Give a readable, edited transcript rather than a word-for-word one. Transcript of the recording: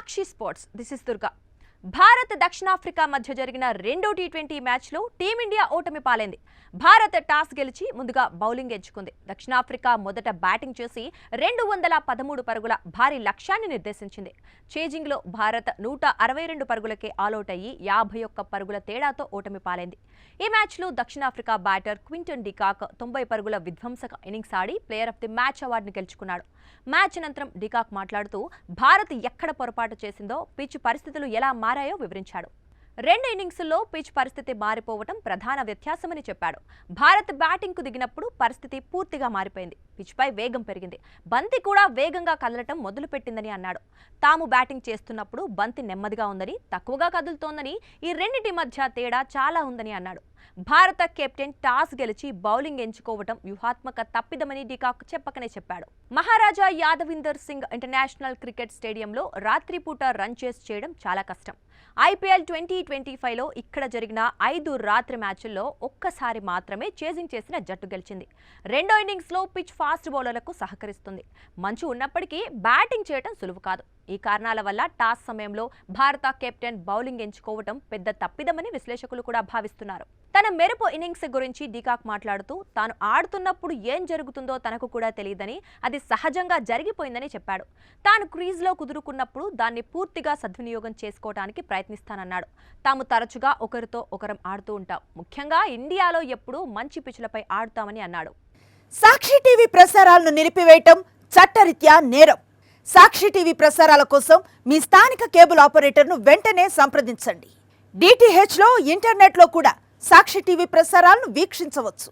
Sakshi sports this is Durga. Bharat దక్షిణాఫ్రికా మధ్య జరిగిన రెండో టీ20 మ్యాచ్లో టీమిండియా ఓటమి పాలైంది. భారత్ టాస్ గెలిచి ముందుగా బౌలింగ్ ఎంచుకుంది. దక్షిణాఫ్రికా మొదట బ్యాటింగ్ చేసి 213 పరుగుల భారీ లక్ష్యాన్ని నిర్దేశించింది. చేజింగ్లో భారత్ 162 పరుగులకే ఆలౌట్ అయ్యి 51 పరుగుల తేడాతో ఓటమి పాలైంది. ఈ మ్యాచ్లో దక్షిణాఫ్రికా బ్యాటర్ క్వింటన్ డికాక్ 90 పరుగుల విధ్వంసక innings Audi player of the match అవార్డును గెలుచుకున్నాడు. మ్యాచ్ అనంతరం డికాక్ మాట్లాడుతూ భారత్ ఎక్కడ పొరపాటు చేసిందో, పిచ్ పరిస్థితులు ఎలా మారాయో వివరించాడు. రెండు ఇన్నింగ్స్లో పిచ్ పరిస్థితి మారిపోవడం ప్రధాన వ్యత్యాసమని చెప్పాడు. భారత్ బ్యాటింగ్కు దిగినప్పుడు పరిస్థితి పూర్తిగా మారిపోయింది. పిచ్పై వేగం పెరిగింది. బంతి కూడా వేగంగా కదలటం మొదలుపెట్టిందని అన్నాడు. తాము బ్యాటింగ్ చేస్తున్నప్పుడు బంతి నెమ్మదిగా ఉందని, తక్కువగా కదులుతోందని, ఈ రెండింటి మధ్య తేడా చాలా ఉందని అన్నాడు. భారత కెప్టెన్ టాస్ గెలిచి బౌలింగ్ ఎంచుకోవడం వ్యూహాత్మక తప్పిదమని డికాక్ చెప్పకనే చెప్పాడు. మహారాజా యాదవిందర్ సింగ్ ఇంటర్నేషనల్ క్రికెట్ స్టేడియంలో రాత్రిపూట రన్ చేస్ చేయడం చాలా కష్టం. IPL 2025లో ఇక్కడ జరిగిన 5 రాత్రి మ్యాచ్ల్లో ఒక్కసారి మాత్రమే చేజింగ్ చేసిన జట్టు గెలిచింది. రెండో ఇన్నింగ్స్లో పిచ్ ఫాస్ట్ బౌలర్లకు సహకరిస్తుంది. మంచు ఉన్నప్పటికీ బ్యాటింగ్ చేయడం సులువు కాదు. ఈ కారణాల వల్ల టాస్ సమయంలో భారత కెప్టెన్ బౌలింగ్ ఎంచుకోవడం పెద్ద తప్పిదమని విశ్లేషకులు కూడా భావిస్తున్నారు. తన మెరుపు ఇన్నింగ్స్ గురించి డికాక్ మాట్లాడుతూ, తాను ఆడుతున్నప్పుడు ఏం జరుగుతుందో తనకు కూడా తెలియదని, అది సహజంగా జరిగిపోయిందని చెప్పాడు. తాను క్రీజ్లో కుదురుకున్నప్పుడు దాన్ని పూర్తిగా సద్వినియోగం చేసుకోవడానికి ప్రయత్నిస్తానన్నాడు. తాము తరచుగా ఒకరితో ఒకరం ఆడుతూ ఉంటాం. ముఖ్యంగా ఇండియాలో ఎప్పుడూ మంచి పిచ్లపై ఆడుతామని అన్నాడు. సాక్షి టీవీ ప్రసారాలను నిలిపివేయటం చట్టరీత్యా నేరం. సాక్షి టీవీ ప్రసారాల కోసం మీ స్థానిక కేబుల్ ఆపరేటర్ను వెంటనే సంప్రదించండి. DTHలో ఇంటర్నెట్లో కూడా సాక్షి టీవీ ప్రసారాలను వీక్షించవచ్చు.